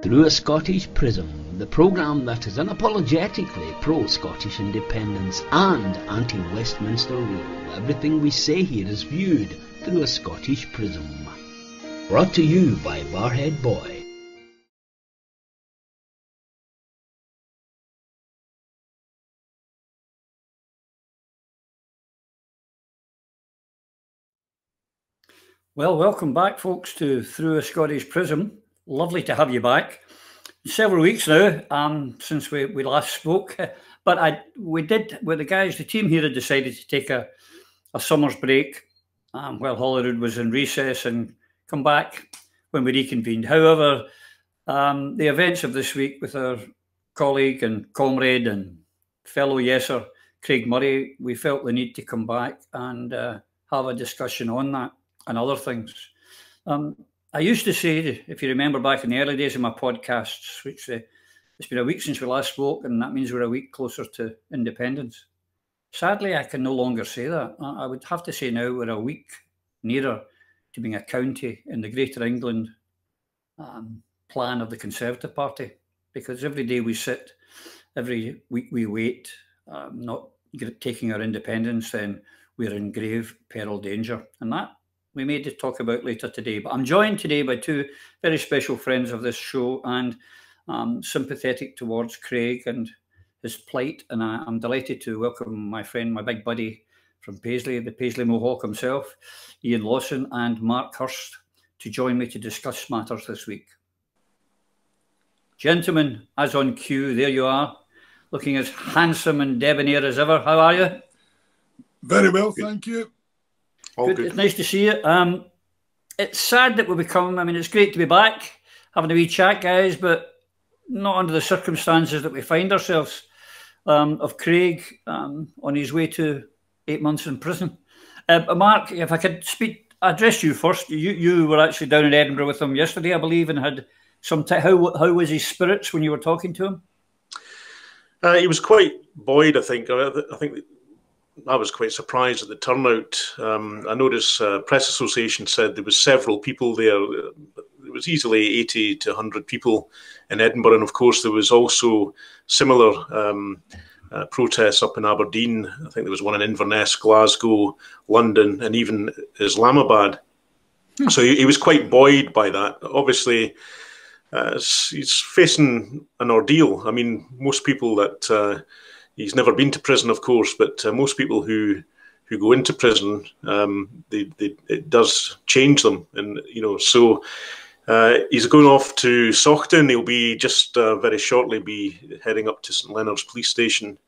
Through a Scottish Prism, the programme that is unapologetically pro-Scottish independence and anti-Westminster rule. Everything we say here is viewed through a Scottish prism. Brought to you by Barhead Boy. Well, welcome back, folks, to Through a Scottish Prism. Lovely to have you back. Several weeks now since we last spoke, but we did, with the guys, the team here had decided to take a summer's break while Holyrood was in recess and come back when we reconvened. However, the events of this week with our colleague and comrade and fellow yeser, Craig Murray, we felt the need to come back and have a discussion on that and other things. I used to say, if you remember back in the early days of my podcasts, which it's been a week since we last spoke, and that means we're a week closer to independence. Sadly, I can no longer say that. I would have to say now we're a week nearer to being a county in the Greater England plan of the Conservative Party, because every day we sit, every week we wait, not taking our independence, then we're in grave peril danger. And that we may talk about later today. But I'm joined today by two very special friends of this show and sympathetic towards Craig and his plight. And I'm delighted to welcome my friend, my big buddy from Paisley, the Paisley Mohawk himself, Iain Lawson and Mark Hirst, to join me to discuss matters this week. Gentlemen, as on cue, there you are, looking as handsome and debonair as ever. How are you? Very well, thank you. Good. It's nice to see you. It's sad that we it's great to be back, having a wee chat, guys, but not under the circumstances that we find ourselves, of Craig on his way to 8 months in prison. Mark, if I could address you first. You were actually down in Edinburgh with him yesterday, I believe, and had some time. How was his spirits when you were talking to him? He was quite buoyed, I think. I was quite surprised at the turnout. I noticed Press Association said there was several people there. There was easily 80 to 100 people in Edinburgh. And of course, there was also similar protests up in Aberdeen. I think there was one in Inverness, Glasgow, London, and even Islamabad. So he was quite buoyed by that. Obviously, he's facing an ordeal. I mean, most people that... he's never been to prison, of course, but most people who go into prison, it does change them, and so he's going off to Saughton. He'll be just very shortly be heading up to St Leonard's police station,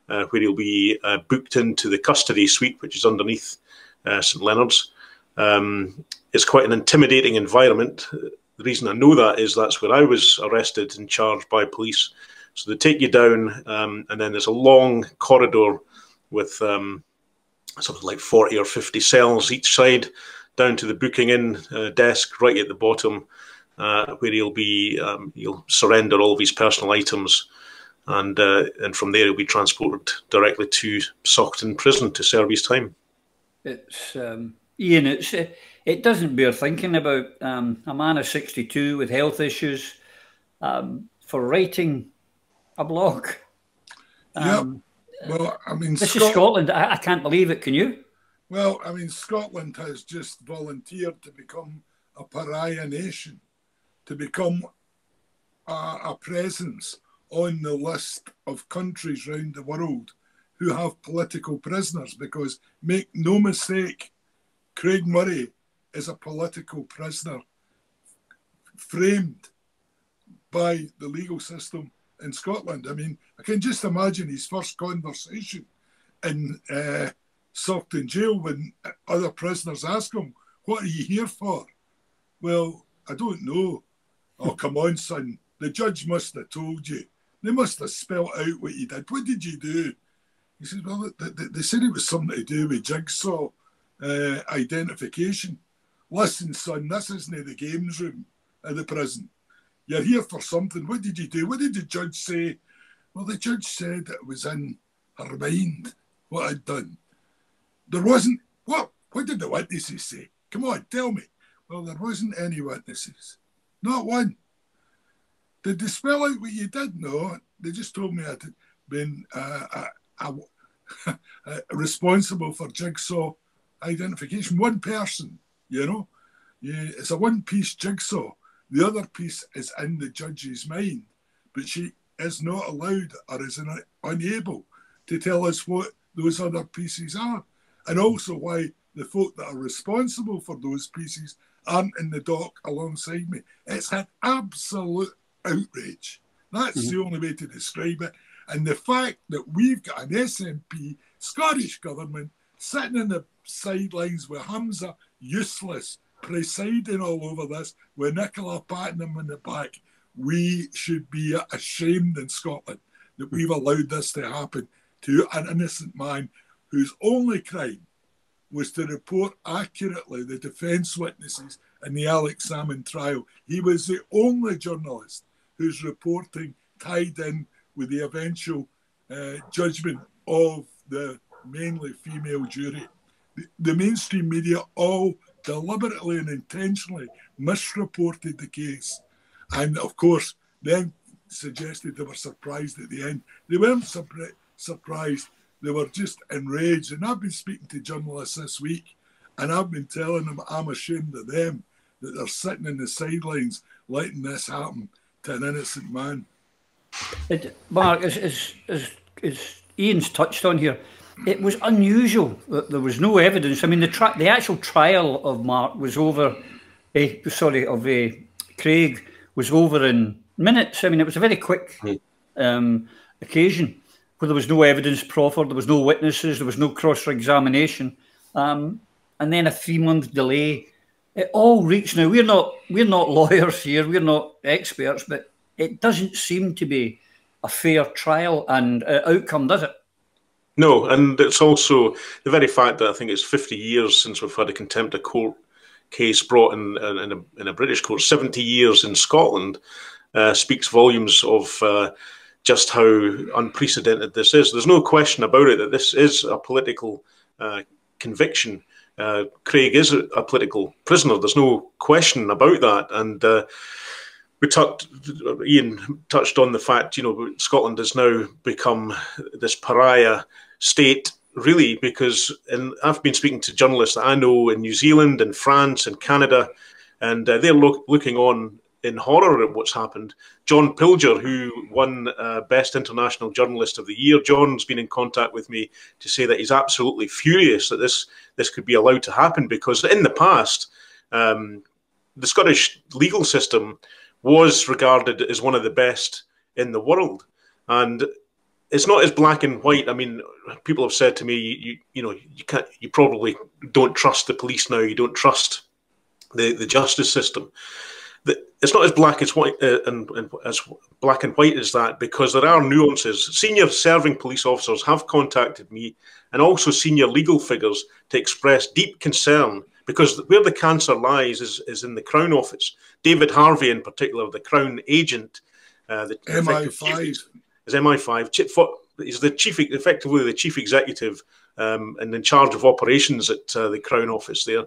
where he'll be booked into the custody suite, which is underneath St Leonard's. It's quite an intimidating environment. The reason I know that is that's where I was arrested and charged by police. So they take you down, and then there's a long corridor with something like 40 or 50 cells each side, down to the booking in desk right at the bottom, where he'll surrender all of his personal items, and from there he'll be transported directly to Saughton Prison to serve his time. It's Iain. It doesn't bear thinking about a man of 62 with health issues for writing a blog. Yeah. Well, I mean, this is Scotland. I can't believe it. Can you? Well, I mean, Scotland has just volunteered to become a pariah nation, to become a presence on the list of countries around the world who have political prisoners. Because make no mistake, Craig Murray is a political prisoner framed by the legal system in Scotland. I mean, I can just imagine his first conversation in Saughton jail when other prisoners ask him, "What are you here for?" "Well, I don't know." "Oh, come on, son. The judge must have told you. They must have spelled out what you did. What did you do?" He says, "Well, they said it was something to do with jigsaw identification." "Listen, son, this isn't the games room of the prison. You're here for something. What did you do? What did the judge say?" "Well, the judge said it was in her mind what I'd done." "There wasn't." "What? What did the witnesses say? Come on, tell me." "Well, there wasn't any witnesses. Not one." Did they spell out what you did? No, they just told me I'd been responsible for jigsaw identification. One person, you know. Yeah, it's a one-piece jigsaw. The other piece is in the judge's mind, but she is not allowed or is unable to tell us what those other pieces are, and also why the folk that are responsible for those pieces aren't in the dock alongside me. It's an absolute outrage. That's the only way to describe it. And the fact that we've got an SNP, Scottish government, sitting in the sidelines with Hamza, useless, presiding all over this, with Nicola patting him in the back, we should be ashamed in Scotland that we've allowed this to happen to an innocent man whose only crime was to report accurately the defence witnesses in the Alex Salmond trial. He was the only journalist whose reporting tied in with the eventual judgment of the mainly female jury. The mainstream media all deliberately and intentionally misreported the case. And of course, then suggested they were surprised at the end. They weren't surprised, they were just enraged. And I've been speaking to journalists this week, and I've been telling them I'm ashamed of them, that they're sitting in the sidelines letting this happen to an innocent man. Mark, as Iain's touched on here, it was unusual that there was no evidence. I mean, the actual trial of Mark was over, Craig was over in minutes. I mean, it was a very quick occasion where there was no evidence proffered, there was no witnesses, there was no cross-examination, and then a 3-month delay. It all reeks now. We're not lawyers here, we're not experts, but it doesn't seem to be a fair trial and outcome, does it? No, and it's also the very fact that I think it's 50 years since we've had a contempt of court case brought in a British court, 70 years in Scotland, speaks volumes of just how unprecedented this is. There's no question about it that this is a political conviction. Craig is a political prisoner. There's no question about that. And Iain touched on the fact, Scotland has now become this pariah state, really, because I've been speaking to journalists that I know in New Zealand and France and Canada, and they're looking on in horror at what's happened. John Pilger, who won Best International Journalist of the Year, John's been in contact with me to say that he's absolutely furious that this could be allowed to happen, because in the past, the Scottish legal system was regarded as one of the best in the world. And it's not as black and white. I mean, people have said to me, you probably don't trust the police now. You don't trust the justice system. It's not as black as white and as black and white as that, because there are nuances. Senior serving police officers have contacted me, and also senior legal figures, to express deep concern, because where the cancer lies is in the Crown Office. David Harvey, in particular, the Crown agent, the MI5. Is MI5. He's effectively the chief executive and in charge of operations at the Crown Office there.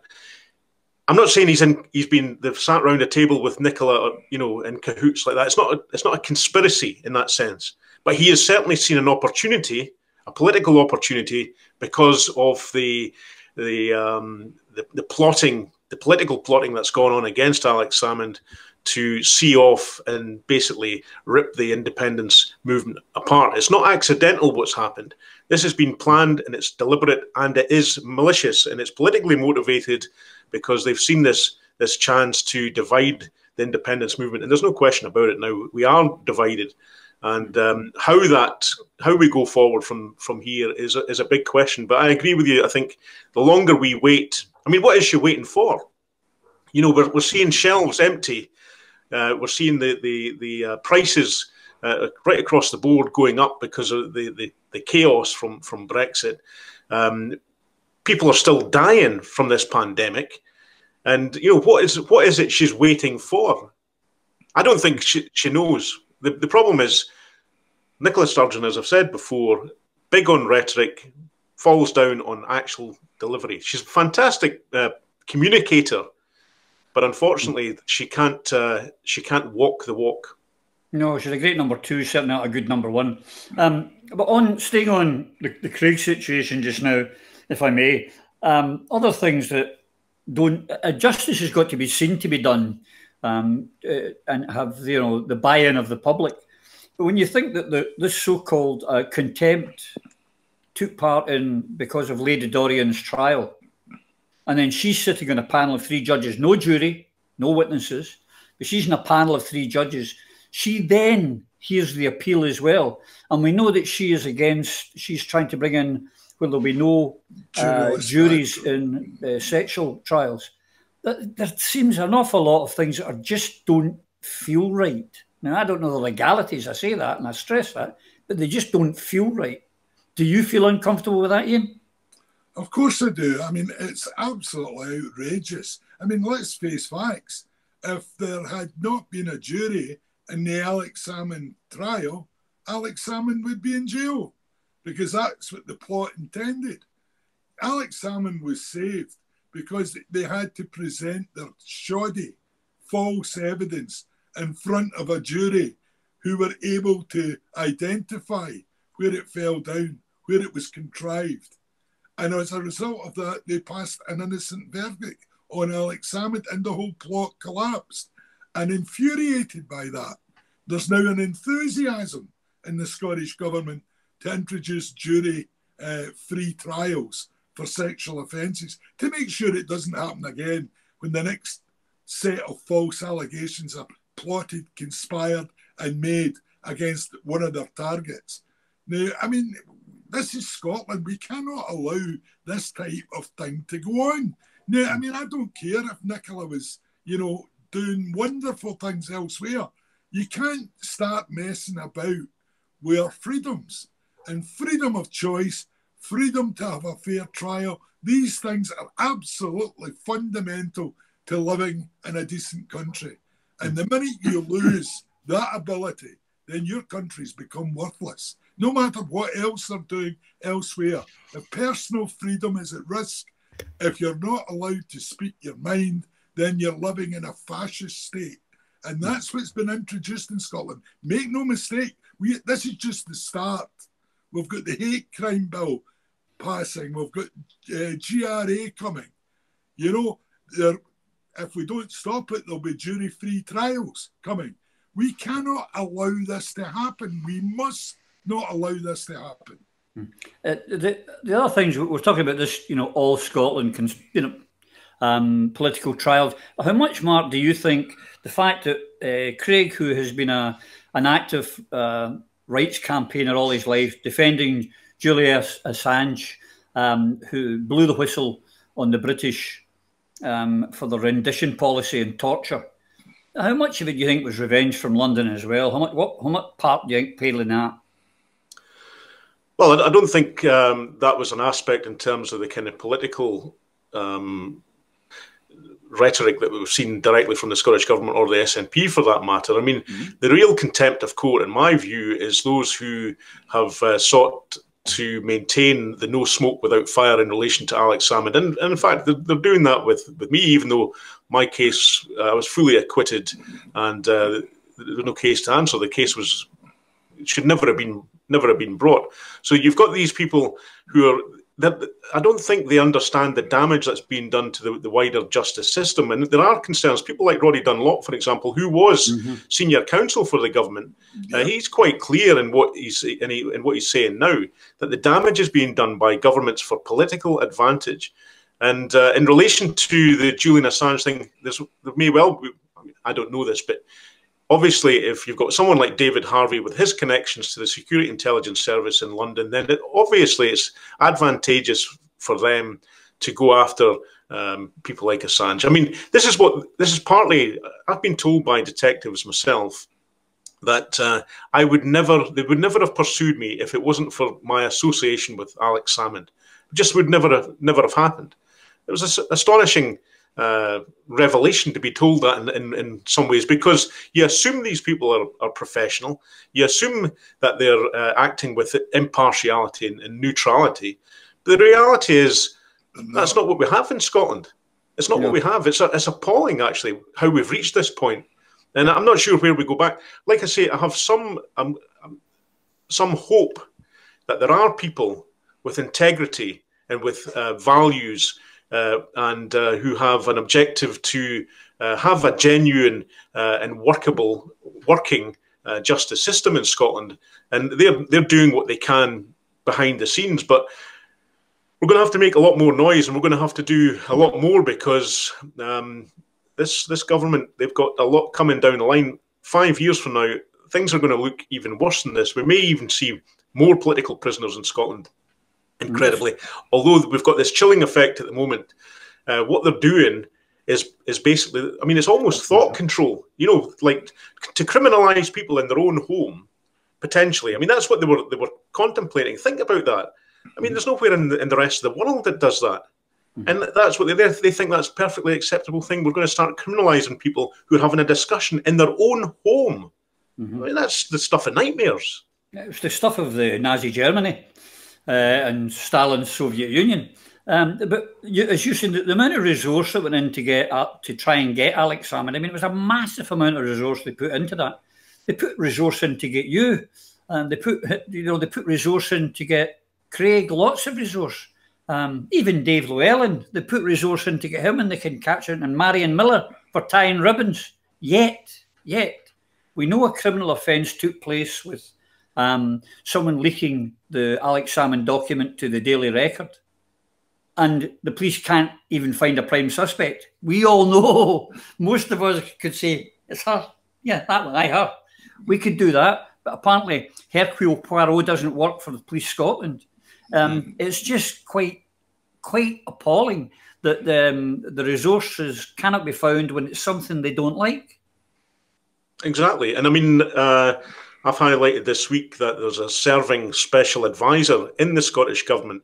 I'm not saying they've sat around a table with Nicola, in cahoots like that. It's not a conspiracy in that sense. But he has certainly seen an opportunity, a political opportunity, because of the plotting, the political plotting that's gone on against Alex Salmond, to see off and basically rip the independence movement apart. It's not accidental what's happened. This has been planned, and it's deliberate, and it is malicious, and it's politically motivated, because they've seen this chance to divide the independence movement. And there's no question about it now. We are divided. And how we go forward from here is a big question. But I agree with you. I think the longer we wait, I mean, what is she waiting for? We're seeing shelves empty. We're seeing the prices right across the board going up because of the chaos from Brexit. People are still dying from this pandemic, and what is it she's waiting for? I don't think she knows. The problem is Nicola Sturgeon, as I've said before, big on rhetoric, falls down on actual delivery. She's a fantastic communicator, but unfortunately, she can't walk the walk. No, she's a great number two, certainly not a good number one. But staying on the Craig situation just now, if I may, other things that don't justice has got to be seen to be done, and have the buy-in of the public. But when you think that this so-called contempt took part in because of Lady Dorian's trial, and then she's sitting on a panel of 3 judges, no jury, no witnesses, but she's in a panel of 3 judges. She then hears the appeal as well. And we know that she's trying to bring in where there'll be no juries in sexual trials. There seems an awful lot of things that just don't feel right. Now, I don't know the legalities, I say that and I stress that, but they just don't feel right. Do you feel uncomfortable with that, Iain? Of course I do. I mean, it's absolutely outrageous. I mean, let's face facts. If there had not been a jury in the Alex Salmond trial, Alex Salmond would be in jail, because that's what the plot intended. Alex Salmond was saved because they had to present their shoddy, false evidence in front of a jury who were able to identify where it fell down, where it was contrived. And as a result of that, they passed an innocent verdict on Alex Salmond, and the whole plot collapsed. And infuriated by that, there's now an enthusiasm in the Scottish Government to introduce jury-free trials for sexual offences, to make sure it doesn't happen again when the next set of false allegations are plotted, conspired and made against one of their targets. Now, I mean, this is Scotland. We cannot allow this type of thing to go on. Now, I mean, I don't care if Nicola was, doing wonderful things elsewhere. You can't start messing about with our freedoms. And freedom of choice, freedom to have a fair trial, these things are absolutely fundamental to living in a decent country. And the minute you lose that ability, then your countries become worthless, no matter what else they're doing elsewhere. If personal freedom is at risk, if you're not allowed to speak your mind, then you're living in a fascist state. And that's what's been introduced in Scotland. Make no mistake, this is just the start. We've got the hate crime bill passing. We've got GRA coming. If we don't stop it, there'll be jury-free trials coming. We cannot allow this to happen. We must not allow this to happen. The other things we're talking about, this, all Scotland, political trials. How much, Mark, do you think the fact that Craig, who has been an active rights campaigner all his life, defending Julian Assange, who blew the whistle on the British for the rendition policy and torture, how much of it do you think was revenge from London as well? How much part do you think played in that? Well, I don't think that was an aspect in terms of the kind of political rhetoric that we've seen directly from the Scottish Government or the SNP for that matter. I mean, the real contempt of court, in my view, is those who have sought to maintain the no smoke without fire in relation to Alex Salmond. And in fact, they're doing that with me, even though my case, I was fully acquitted and there was no case to answer. The case should never have been brought. So you've got these people who are, that I don't think they understand the damage that's been done to the wider justice system. And there are concerns. People like Roddy Dunlop, for example, who was senior counsel for the government, he's quite clear in what he's saying now, that the damage is being done by governments for political advantage. And in relation to the Julian Assange thing, there may well be, I don't know this, but obviously, if you've got someone like David Harvey with his connections to the Security Intelligence Service in London, then obviously it's advantageous for them to go after people like Assange. I mean, this is partly, I've been told by detectives myself that they would never have pursued me if it wasn't for my association with Alex Salmond. It just would never have happened. It was astonishing revelation to be told that in some ways, because you assume these people are professional, you assume that they're acting with impartiality and neutrality, but the reality is that's not what we have in Scotland. It's not what we have. It's appalling, actually, how we've reached this point. And I'm not sure where we go back. Like I say, I have some hope that there are people with integrity and with values and who have an objective to have a genuine and working justice system in Scotland, and they're doing what they can behind the scenes. But we're going to have to make a lot more noise, and we're going to have to do a lot more, because this government, they've got a lot coming down the line. 5 years from now, things are going to look even worse than this. We may even see more political prisoners in Scotland, incredibly. Although we've got this chilling effect at the moment, what they're doing is basically, I mean, it's almost thought control, you know, like to criminalise people in their own home, potentially. I mean, that's what they were contemplating. Think about that. I mean, there's nowhere in the rest of the world that does that. And that's what they think that's a perfectly acceptable thing. We're going to start criminalising people who are having a discussion in their own home. I mean, that's the stuff of nightmares. It was the stuff of the Nazi Germany and Stalin's Soviet Union. But as you said, the amount of resource that went in to try and get Alex Salmond, I mean, it was a massive amount of resource they put into that. They put resource in to get you, and they put resource in to get Craig, lots of resource. Even Dave Llewellyn, they put resource in to get him, and they can catch him, and Marion Miller for tying ribbons. Yet, we know a criminal offence took place with someone leaking the Alex Salmond document to the Daily Record, and the police can't even find a prime suspect. We all know, most of us could say, it's her. Yeah, that one, her. We could do that, but apparently Hercule Poirot doesn't work for the Police Scotland. It's just quite appalling that the resources cannot be found when it's something they don't like. Exactly. And I mean, I've highlighted this week that there's a serving special advisor in the Scottish Government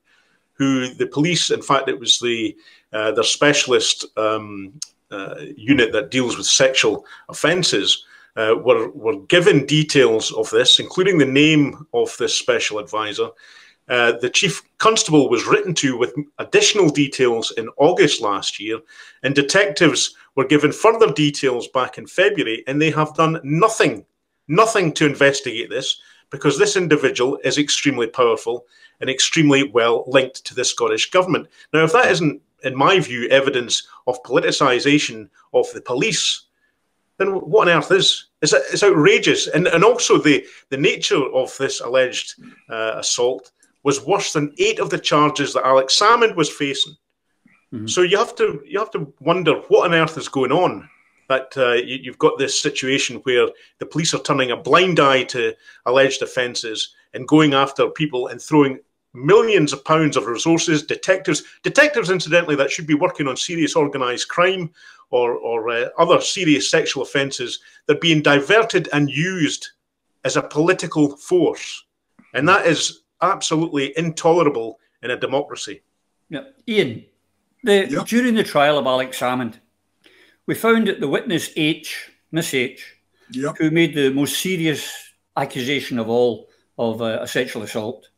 who the police, in fact, it was their specialist unit that deals with sexual offences, were given details of this, including the name of this special advisor. The chief constable was written to with additional details in August last year, and detectives were given further details back in February, and they have done nothing to investigate this, because this individual is extremely powerful and extremely well linked to the Scottish Government. Now, if that isn't, in my view, evidence of politicisation of the police, then what on earth is? It's outrageous. And also the nature of this alleged assault was worse than 8 of the charges that Alex Salmond was facing. So you have to wonder what on earth is going on, that you've got this situation where the police are turning a blind eye to alleged offences and going after people and throwing millions of pounds of resources. Detectives, incidentally, that should be working on serious organised crime or other serious sexual offences, they're being diverted and used as a political force. And that is absolutely intolerable in a democracy. Yeah. Iain, during the trial of Alex Salmond, we found that the witness H, Miss H, who made the most serious accusation of all of a sexual assault,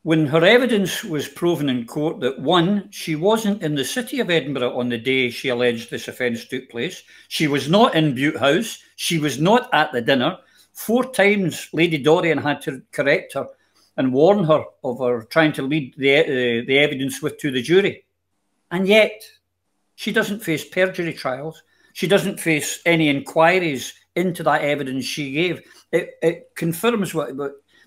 when her evidence was proven in court that, one, she wasn't in the city of Edinburgh on the day she alleged this offence took place, she was not in Bute House, she was not at the dinner. 4 times Lady Dorian had to correct her and warn her of her trying to lead the evidence to the jury. And yet, she doesn't face perjury trials. She doesn't face any inquiries into that evidence she gave. It confirms what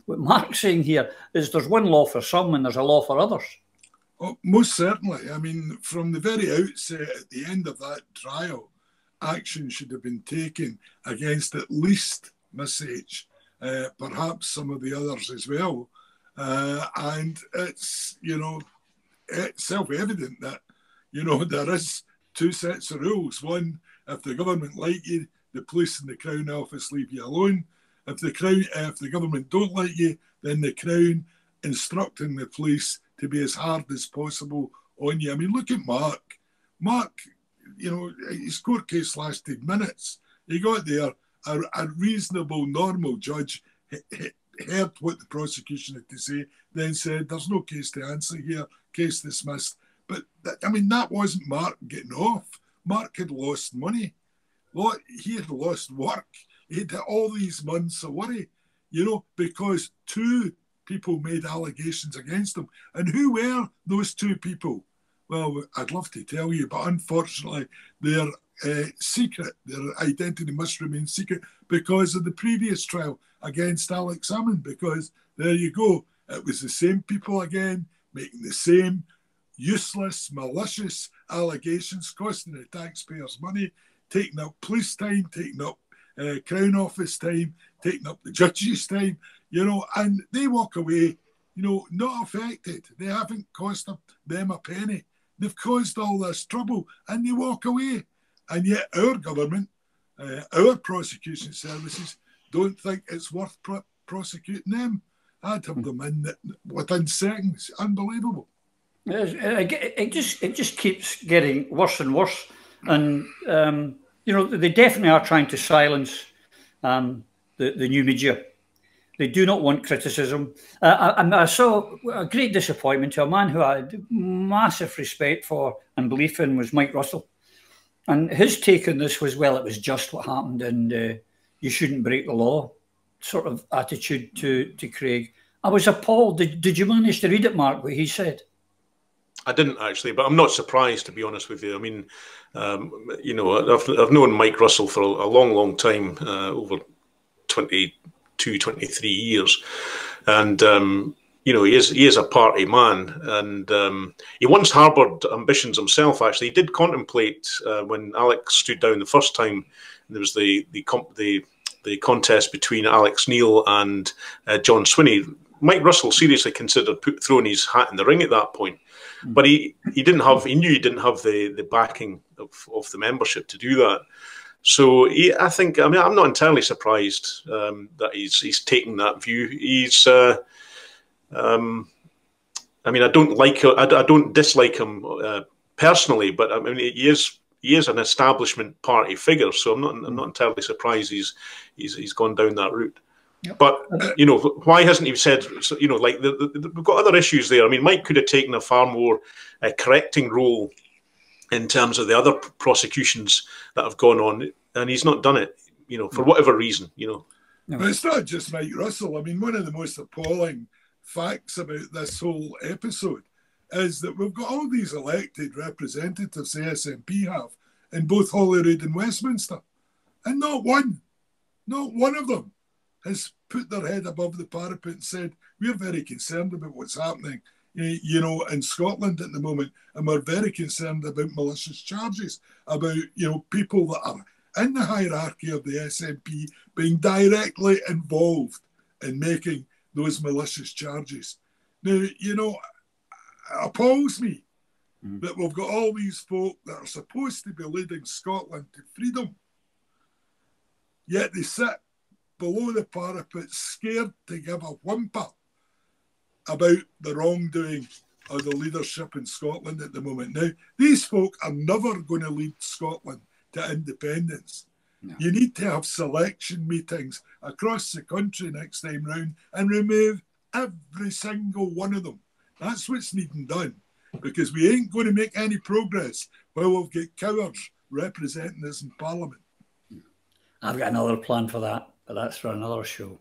Mark's saying here, is there's one law for some and there's a law for others. Oh, most certainly. I mean, from the very outset, at the end of that trial, action should have been taken against at least Miss H, perhaps some of the others as well. And it's, it's self-evident that, there is 2 sets of rules. One, if the government like you, the police and the Crown Office leave you alone. If the government don't like you, then the Crown instructing the police to be as hard as possible on you. I mean, look at Mark. Mark, his court case lasted minutes. He got there, a reasonable, normal judge heard what the prosecution had to say, then said, there's no case to answer here, case dismissed. But, that wasn't Mark getting off. Mark had lost money. he had lost work. He had all these months of worry, you know, because two people made allegations against him. And who were those two people? Well, I'd love to tell you, but unfortunately, they're secret. Their identity must remain secret because of the previous trial against Alex Salmond. Because there you go, it was the same people again, making the same useless, malicious allegations, costing the taxpayers money, taking up police time, taking up Crown Office time, taking up the judges' time, you know, and they walk away, you know, not affected. They haven't cost them a penny. They've caused all this trouble and they walk away. And yet our government, our prosecution services, don't think it's worth prosecuting them. I'd have them in within seconds. Unbelievable. It just keeps getting worse and worse. And, you know, they definitely are trying to silence the new media. They do not want criticism. I saw a great disappointment to a man who I had massive respect for and belief in was Mike Russell. And his take on this was, well, it was just what happened and you shouldn't break the law sort of attitude to Craig. I was appalled. Did you manage to read it, Mark, what he said? I didn't actually, but I'm not surprised, to be honest with you. I mean, you know, I've known Mike Russell for a long, long time, over 22, 23 years. And, you know, he is a party man. And he once harboured ambitions himself, actually. He did contemplate, when Alex stood down the first time, there was the contest between Alex Neil and John Swinney. Mike Russell seriously considered throwing his hat in the ring at that point. But he knew he didn't have the backing of the membership to do that. So I think, I mean, I'm not entirely surprised that he's taking that view. He's, I mean, I don't dislike him personally, but I mean, he is an establishment party figure. So I'm not entirely surprised he's gone down that route. Yep. But, you know, why hasn't he said, you know, like we've got other issues there. I mean, Mike could have taken a far more correcting role in terms of the other prosecutions that have gone on, and he's not done it, you know, for whatever reason, you know. No. But it's not just Mike Russell. I mean, one of the most appalling facts about this whole episode is that we've got all these elected representatives the SNP have in both Holyrood and Westminster, and not one of them has put their head above the parapet and said, we're very concerned about what's happening, you know, in Scotland at the moment, and we're very concerned about malicious charges, about, you know, people that are in the hierarchy of the SNP being directly involved in making those malicious charges. Now, you know, it appalls me that we've got all these folk that are supposed to be leading Scotland to freedom, yet they sit below the parapet, scared to give a whimper about the wrongdoing of the leadership in Scotland at the moment. Now, these folk are never going to lead Scotland to independence. No. You need to have selection meetings across the country next time round and remove every single one of them. That's what's needing done, because we ain't going to make any progress while we've got cowards representing us in Parliament. I've got another plan for that, but that's for another show.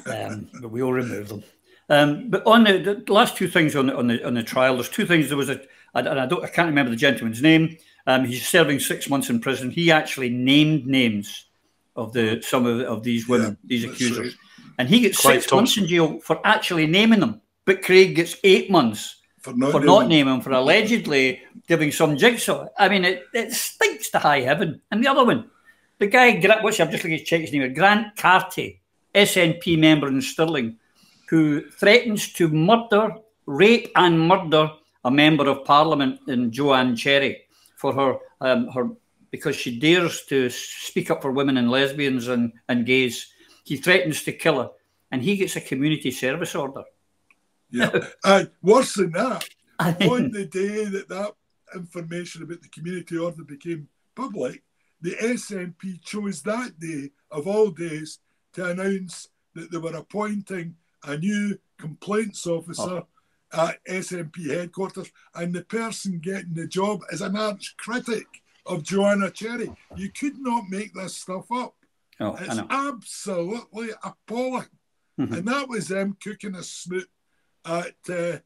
But we'll remove them. But on the last two things on the trial, there's two things. There was I can't remember the gentleman's name. He's serving 6 months in prison. He actually named names of some of these women, these accusers, right. And he gets 6 months in jail for actually naming them. But Craig gets 8 months for not naming them, for allegedly giving some jigsaw. I mean, it stinks to high heaven. And the other one, the guy, I'm just looking at check his name, Grant Carty, SNP member in Stirling, who threatens to rape and murder a member of Parliament in Joanne Cherry for her because she dares to speak up for women and lesbians and gays. He threatens to kill her, and he gets a community service order. Yeah, and worse than that, on the day that information about the community order became public, the SNP chose that day of all days to announce that they were appointing a new complaints officer at SNP headquarters, and the person getting the job is an arch critic of Joanna Cherry. You could not make this stuff up. Oh, it's absolutely appalling. And that was them cooking a snoot at the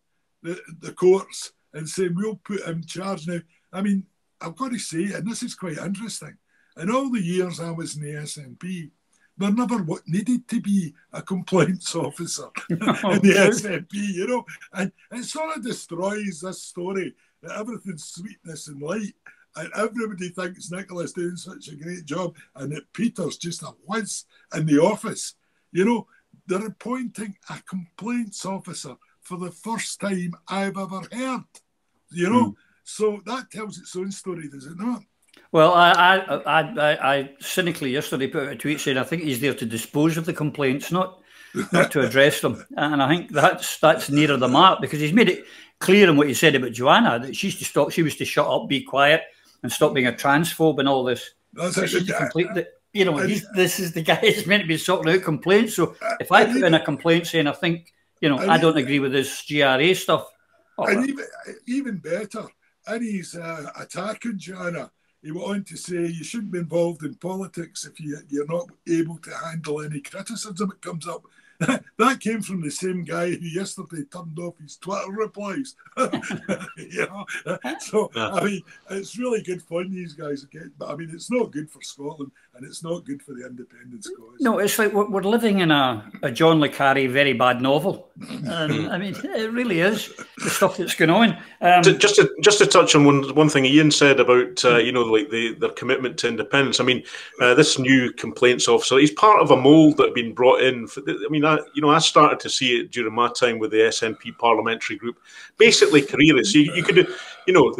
courts and saying, we'll put him in charge now. I mean, I've got to say, and this is quite interesting, in all the years I was in the SNP, there never needed to be a complaints officer in the SNP, you know. And it sort of destroys this story that everything's sweetness and light, and everybody thinks Nicola's doing such a great job, and that Peter's just a whiz in the office. You know, they're appointing a complaints officer for the first time I've ever heard, you know. So that tells its own story, does it not? Well, I cynically yesterday put out a tweet saying I think he's there to dispose of the complaints, not to address them. And I think that's nearer the mark, because he's made it clear in what he said about Joanna that she was to shut up, be quiet, and stop being a transphobe and all this. This is the guy that's meant to be sorting out complaints. So if I put in a complaint saying I think, you know, I don't agree with this GRA stuff. And even better, in his attack on Joanna, he went on to say you shouldn't be involved in politics if you're not able to handle any criticism that comes up. That came from the same guy who yesterday turned off his Twitter replies. You know? So, I mean, it's really good fun these guys are getting, but I mean, it's not good for Scotland and it's not good for the independence cause. No, it's like we're living in a John le Carré very bad novel. And I mean, it really is, the stuff that's going on. Just to touch on one thing Iain said about, you know, like their commitment to independence. I mean, this new complaints officer, he's part of a mould that had been brought in. I mean, I started to see it during my time with the SNP parliamentary group. Basically, careerists. You could, you know,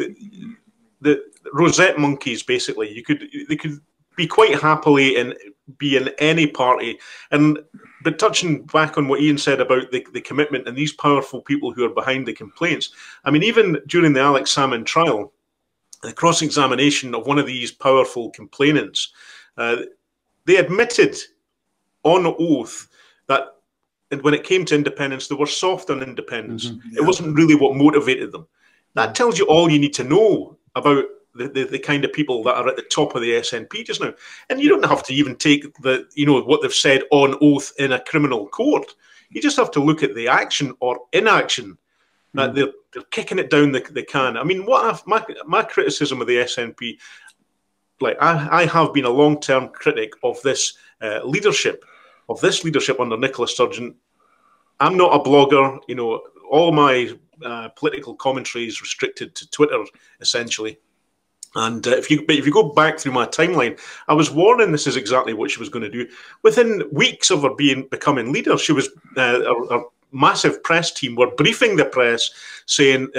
the rosette monkeys. Basically, they could be quite happily and be in any party. But touching back on what Iain said about the commitment and these powerful people who are behind the complaints. I mean, even during the Alex Salmond trial, the cross-examination of one of these powerful complainants, they admitted on oath that when it came to independence, they were soft on independence. It wasn't really what motivated them. That tells you all you need to know about the kind of people that are at the top of the SNP just now. And you don't have to even take what they've said on oath in a criminal court. You just have to look at the action or inaction that they're kicking it down the can. I mean, my criticism of the SNP, like I have been a long-term critic of this leadership under Nicola Sturgeon. I'm not a blogger, you know. All my political commentary is restricted to Twitter, essentially. And if you go back through my timeline, I was warning this is exactly what she was going to do. Within weeks of her becoming leader, she was our massive press team were briefing the press, saying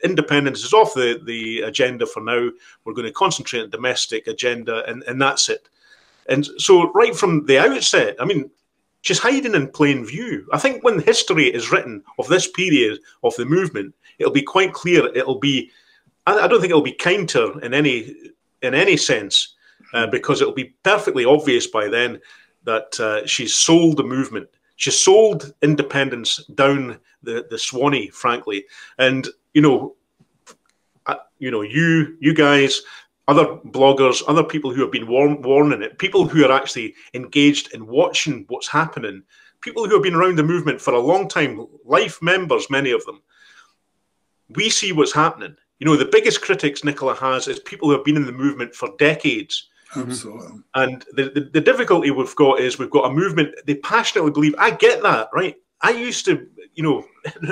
independence is off the agenda for now. We're going to concentrate on domestic agenda, and that's it. And so right from the outset, I mean, she's hiding in plain view. I think when history is written of this period of the movement, it'll be quite clear. I don't think it'll be kind to her in any sense, because it'll be perfectly obvious by then that she's sold the movement. She's sold independence down the Swanee, frankly. And you guys, other bloggers, other people who have been warning it, people who are actually engaged in watching what's happening, people who have been around the movement for a long time, life members, many of them. We see what's happening. You know, the biggest critics Nicola has is people who have been in the movement for decades. Absolutely. And the difficulty we've got is we've got a movement, they passionately believe, I get that, right? I used to, you know,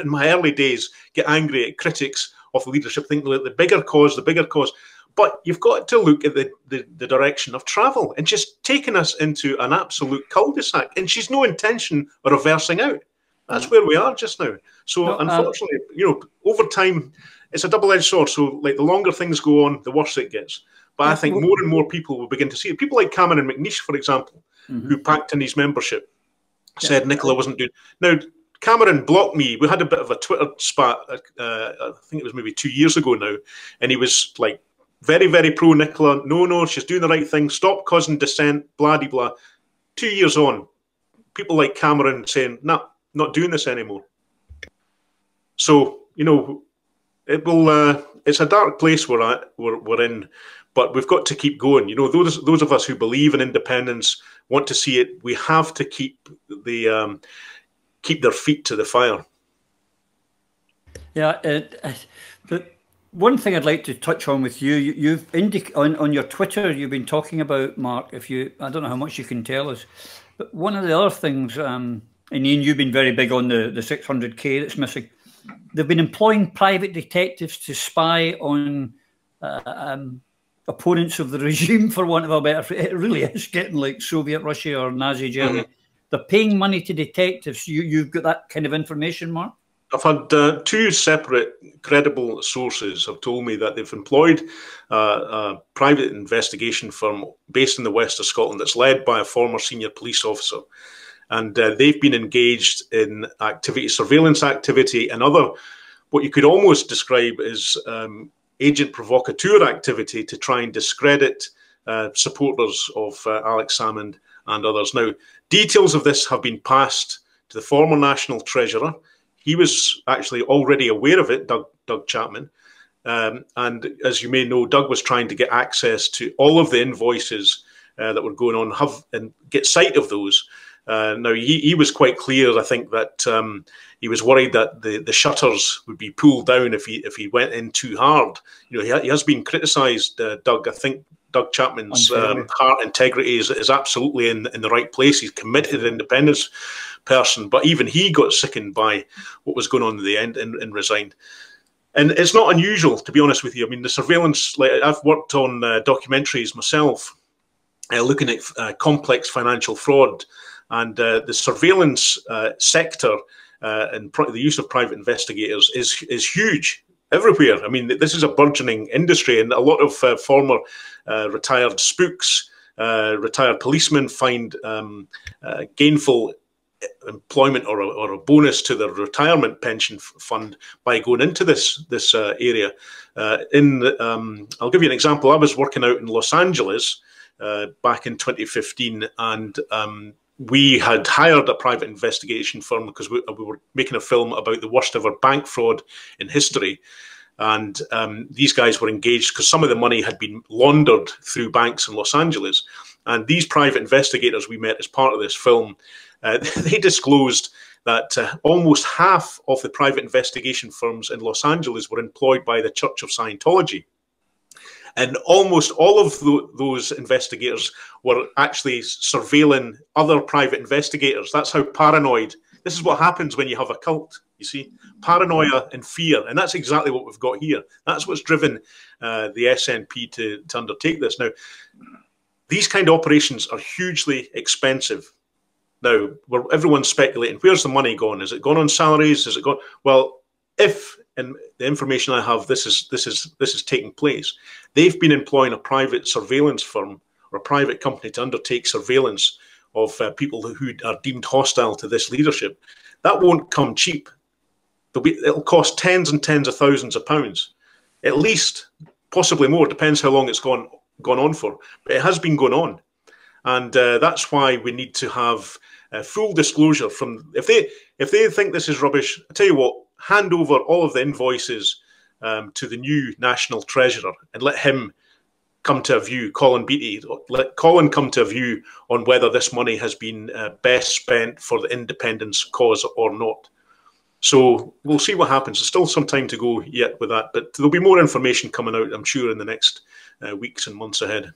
in my early days, get angry at critics of the leadership, thinking that the bigger cause. But you've got to look at the direction of travel, and she's taken us into an absolute cul-de-sac, and she's no intention of reversing out. That's where we are just now. So unfortunately, you know, over time, it's a double-edged sword. So like the longer things go on, the worse it gets. But I think more and more people will begin to see it. People like Cameron McNeish, for example, who packed in his membership, said Nicola wasn't doing. Now, Cameron blocked me. We had a bit of a Twitter spat, I think it was maybe 2 years ago now, and he was like very, very pro Nicola. No, she's doing the right thing. Stop causing dissent, blah-de-blah. 2 years on, people like Cameron saying, nah, not doing this anymore. So, you know, it will. It's a dark place we're in, but we've got to keep going. You know, those of us who believe in independence, want to see it, we have to keep their feet to the fire. Yeah, but one thing I'd like to touch on with you've on your Twitter, you've been talking about, Mark, I don't know how much you can tell us, but one of the other things, and Iain, you've been very big on the 600k that's missing. They've been employing private detectives to spy on opponents of the regime, for want of a better phrase. It really is getting like Soviet Russia or Nazi Germany. Mm-hmm. They're paying money to detectives. You've got that kind of information, Mark? I've had two separate credible sources have told me that they've employed a private investigation firm based in the west of Scotland that's led by a former senior police officer. And they've been engaged in surveillance activity and other, what you could almost describe as agent provocateur activity to try and discredit supporters of Alex Salmond and others. Now, details of this have been passed to the former National Treasurer. He was actually already aware of it, Doug Chapman. And as you may know, Doug was trying to get access to all of the invoices that were going on, and get sight of those. Now, he was quite clear, I think, that he was worried that the shutters would be pulled down if he went in too hard. You know, he has been criticised, Doug. I think Doug Chapman's heart integrity is absolutely in the right place. He's committed independence person, but even he got sickened by what was going on in the end and resigned. And it's not unusual, to be honest with you. I mean, the surveillance, like I've worked on documentaries myself, looking at complex financial fraud, and the surveillance sector and the use of private investigators is huge everywhere. I mean, this is a burgeoning industry, and a lot of former retired spooks, retired policemen find gainful employment or a bonus to their retirement pension fund by going into this area. I'll give you an example. I was working out in Los Angeles back in 2015, and we had hired a private investigation firm because we were making a film about the worst ever bank fraud in history. And these guys were engaged because some of the money had been laundered through banks in Los Angeles. And these private investigators we met as part of this film, they disclosed that almost half of the private investigation firms in Los Angeles were employed by the Church of Scientology. And almost all of those investigators were actually surveilling other private investigators. That's how paranoid. This is what happens when you have a cult, you see. Paranoia and fear. And that's exactly what we've got here. That's what's driven the SNP to undertake this. Now, these kind of operations are hugely expensive. Now, everyone's speculating, where's the money gone? Is it gone on salaries? Is it gone? Well, if, and the information I have, this is taking place, they've been employing a private surveillance firm or a private company to undertake surveillance of people who are deemed hostile to this leadership. That won't come cheap. It'll cost tens and tens of thousands of pounds, at least, possibly more. Depends how long it's gone on for. But it has been going on, and that's why we need to have full disclosure from. If they think this is rubbish, I tell you what, hand over all of the invoices to the new National Treasurer and let him come to a view, Colin Beattie, let Colin come to a view on whether this money has been best spent for the independence cause or not. So we'll see what happens. There's still some time to go yet with that, but there'll be more information coming out, I'm sure, in the next weeks and months ahead.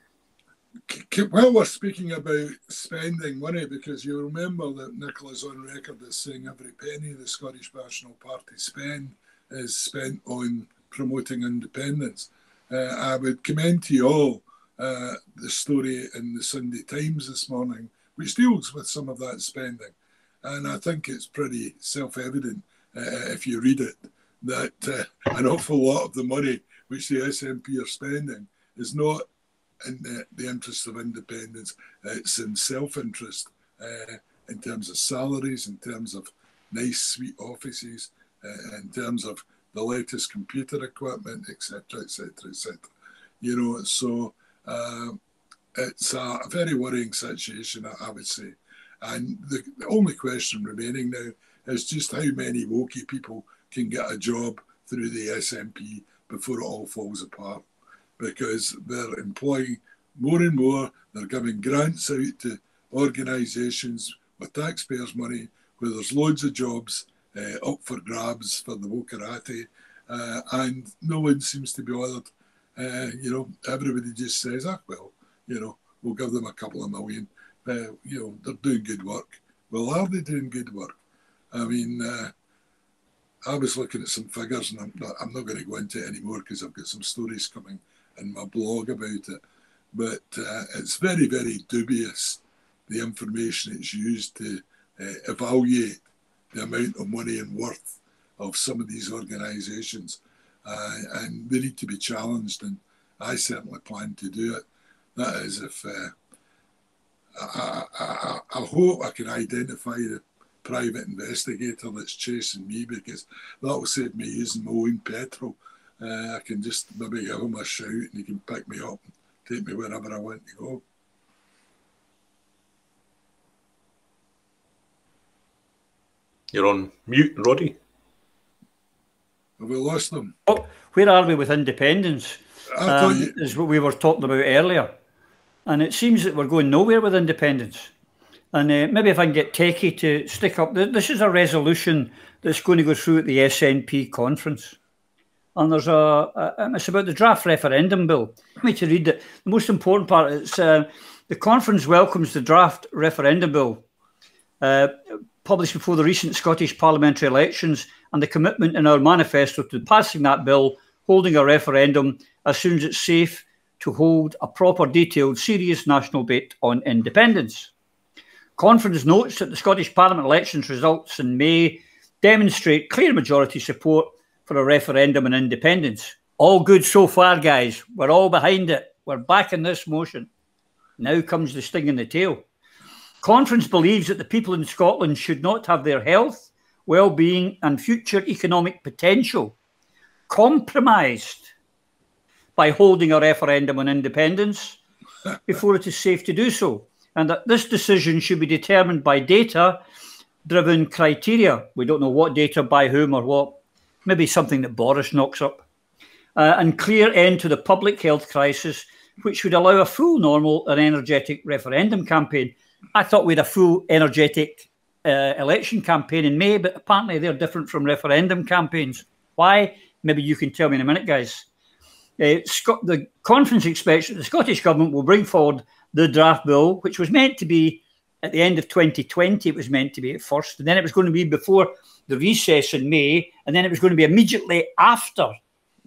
Well, we're speaking about spending money, because you remember that Nicola's on record as saying every penny the Scottish National Party spend is spent on promoting independence. I would commend to you all the story in the Sunday Times this morning, which deals with some of that spending. And I think it's pretty self-evident, if you read it, that an awful lot of the money which the SNP are spending is not in the interest of independence. It's in self-interest in terms of salaries, in terms of nice, sweet offices, in terms of the latest computer equipment, etc., etc., etc. You know, so it's a very worrying situation, I would say. And the only question remaining now is just how many wokey people can get a job through the SNP before it all falls apart. because they're employing more and more. They're giving grants out to organisations with taxpayers' money where there's loads of jobs up for grabs for the Wokarati, and no one seems to be bothered. Everybody just says, well, we'll give them a couple of million. They're doing good work. Well, are they doing good work? I mean, I was looking at some figures, and I'm not going to go into it anymore because I've got some stories coming in my blog about it. But it's very, very dubious, the information it's used to evaluate the amount of money and worth of some of these organisations. And they need to be challenged, and I certainly plan to do it. That is, if I hope I can identify the private investigator that's chasing me, because that will save me using my own petrol. I can just maybe give him a shout and he can pick me up and take me wherever I want to go. You're on mute, Roddy. Have we lost them? Oh, where are we with independence? Is what we were talking about earlier. And it seems that we're going nowhere with independence. And maybe if I can get Techie to stick up, this is a resolution that's going to go through at the SNP conference. And there's it's about the draft referendum bill. Let me to read it. The most important part is the conference welcomes the draft referendum bill published before the recent Scottish parliamentary elections and the commitment in our manifesto to passing that bill, holding a referendum as soon as it's safe to hold a proper, detailed, serious national debate on independence. Conference notes that the Scottish Parliament elections results in May demonstrate clear majority support for a referendum on independence. All good so far, guys. We're all behind it. We're backing this motion. Now comes the sting in the tail. Conference believes that the people in Scotland should not have their health, well-being and future economic potential compromised by holding a referendum on independence before it is safe to do so, and that this decision should be determined by data-driven criteria. We don't know what data, by whom or what. Maybe something that Boris knocks up. And clear end to the public health crisis, which would allow a full, normal and energetic referendum campaign. I thought we had a full, energetic election campaign in May, but apparently they're different from referendum campaigns. Why? Maybe you can tell me in a minute, guys. The conference expects that the Scottish Government will bring forward the draft bill, which was meant to be at the end of 2020. It was meant to be at first, and then it was going to be before the recess in May, and then it was going to be immediately after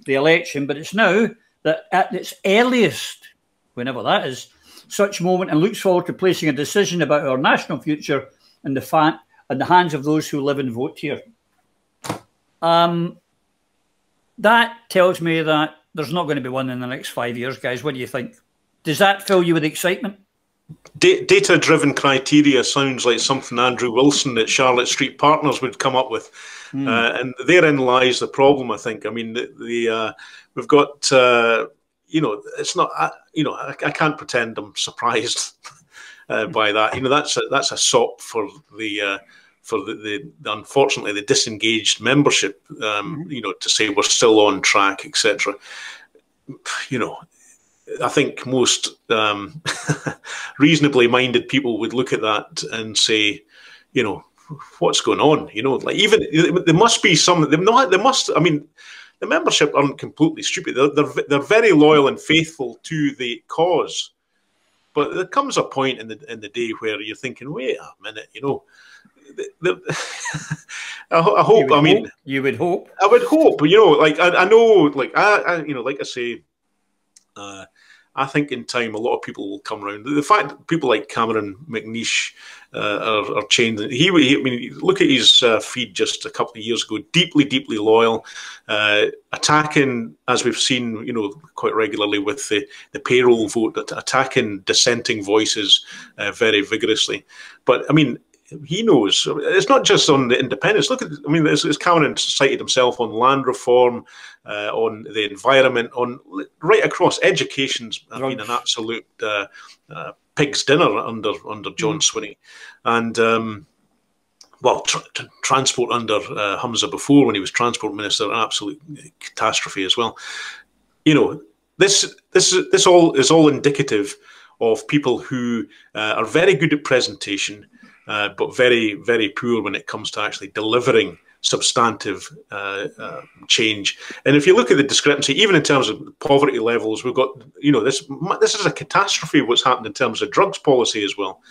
the election. But it's now that at its earliest, whenever that is, such moment, and looks forward to placing a decision about our national future in the hands of those who live and vote here. That tells me that there's not going to be one in the next 5 years, guys. What do you think? Does that fill you with excitement? Data-driven criteria sounds like something Andrew Wilson at Charlotte Street Partners would come up with. And therein lies the problem, I think. I mean, we've got, it's not, I can't pretend I'm surprised by that. That's a sop for the unfortunately the disengaged membership, to say we're still on track, etc. I think most reasonably minded people would look at that and say, what's going on? Like, even there must be some. There must. I mean, the membership aren't completely stupid. They're very loyal and faithful to the cause. But there comes a point in the day where you're thinking, wait a minute, I hope. You would hope. I would hope. I know, like I say. I think in time a lot of people will come around. The fact that people like Cameron McNeish are changing. Look at his feed just a couple of years ago. Deeply, deeply loyal, attacking, as we've seen, quite regularly with the payroll vote, attacking dissenting voices very vigorously. But I mean, he knows it's not just on the independence. Look at, as Cameron cited himself on land reform, on the environment, on right across. Education's been an absolute pig's dinner under John Swinney, and transport under Humza before, when he was transport minister, an absolute catastrophe as well. this all is all indicative of people who are very good at presentation, but very, very poor when it comes to actually delivering substantive change. And if you look at the discrepancy, even in terms of poverty levels, we've got, this is a catastrophe what's happened in terms of drugs policy as well.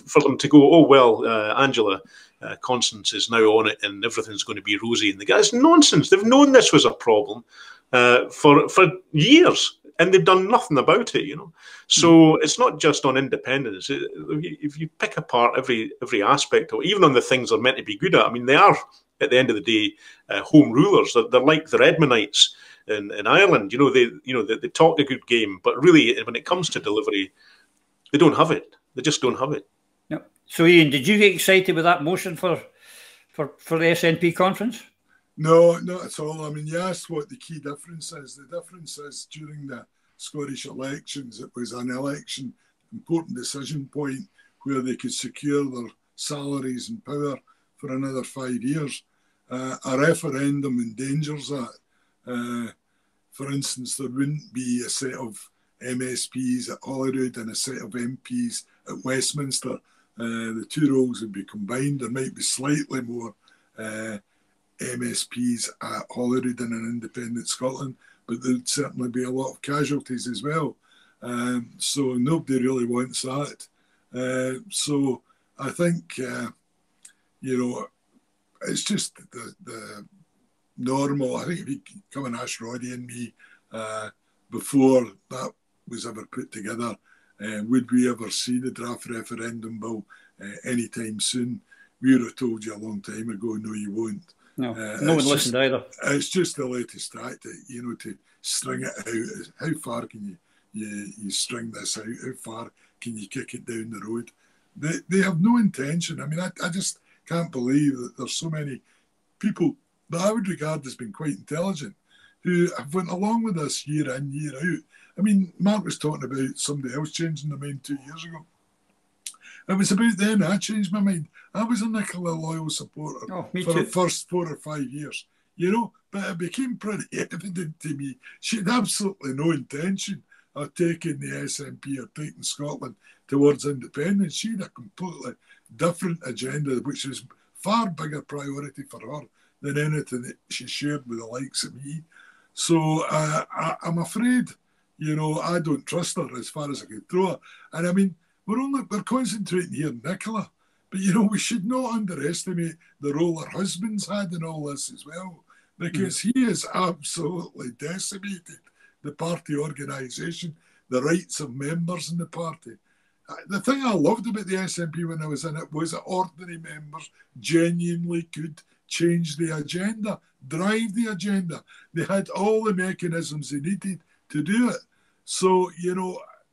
For them to go, oh, well, Angela Constance is now on it and everything's going to be rosy. And the guy's nonsense. They've known this was a problem for years, and they've done nothing about it, So it's not just on independence. If you pick apart every aspect of it, even on the things they're meant to be good at, I mean, they are, at the end of the day, home rulers. They're like the Redmonites in Ireland. They talk a good game, but really, when it comes to delivery, they don't have it. They just don't have it. Yep. So, Iain, did you get excited with that motion for the SNP conference? No, not at all. I mean, you asked what the key difference is. The difference is during the Scottish elections, it was an important decision point where they could secure their salaries and power for another 5 years. A referendum endangers that. For instance, there wouldn't be a set of MSPs at Holyrood and a set of MPs at Westminster. The two roles would be combined. There might be slightly more MSPs at Holyrood in an independent Scotland, but there'd certainly be a lot of casualties as well. So nobody really wants that. So I think, it's just the normal. I think if you come and ask Roddy and me before that was ever put together, would we ever see the draft referendum bill anytime soon? We would have told you a long time ago, no, you won't. No, no one listened either. It's just the latest tactic, to string it out. How far can you string this out? How far can you kick it down the road? They have no intention. I mean, I just can't believe that there's so many people that I would regard as being quite intelligent who have went along with this year in, year out. I mean, Mark was talking about somebody else changing their mind 2 years ago. It was about then I changed my mind. I was a Nicola loyal supporter for the first 4 or 5 years, but it became pretty evident to me she had absolutely no intention of taking the SNP or taking Scotland towards independence. She had a completely different agenda, which was far bigger priority for her than anything that she shared with the likes of me. So I'm afraid, I don't trust her as far as I could throw her. And I mean, we're concentrating here on Nicola, but we should not underestimate the role her husband's had in all this as well, because he has absolutely decimated the party organisation, the rights of members in the party. The thing I loved about the SNP when I was in it was that ordinary members genuinely could change the agenda, drive the agenda. They had all the mechanisms they needed to do it. So,